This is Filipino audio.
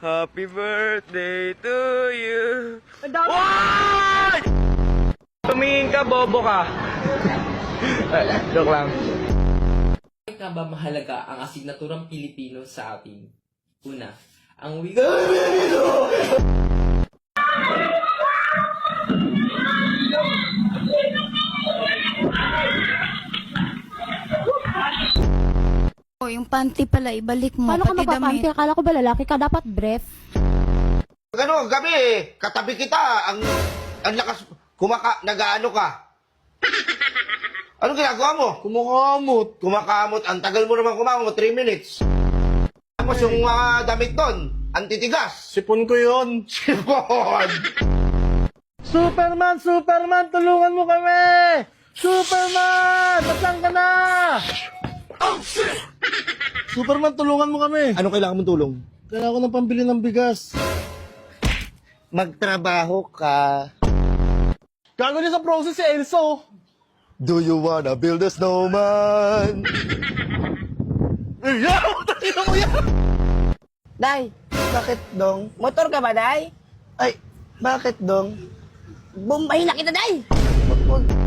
Happy birthday to you. Why? Tumingin ka, bobo ka. Joke lang. Bakit nga ba mahalaga ang asignaturang Pilipino sa atin? Una, ang wika... O, yung panty pala, ibalik mo. Paano ka pati magpapanty? damit. Akala ko ba lalaki ka? Dapat brief. Ano, gabi katabi kita, ang lakas, nag-aano ka. Ano ginagawa mo? Kumakamot, ang tagal mo naman kumakamot, 3 minutes. Tapos yung damit doon, antitigas. Sipon ko yun. Sipon! Superman! Tulungan mo kami! Superman! Saan ka na? Superman, tulungan mo kami. Ano kailangan mong tulong? Kailangan ko ng pambili ng bigas. Magtrabaho ka. Gago niya sa process si Elso. Do you wanna build a snowman? Tingnan mo yan! Day, bakit dong? Motor ka ba, Day? Ay, bakit dong? Bombahin na kita, Day! Wag-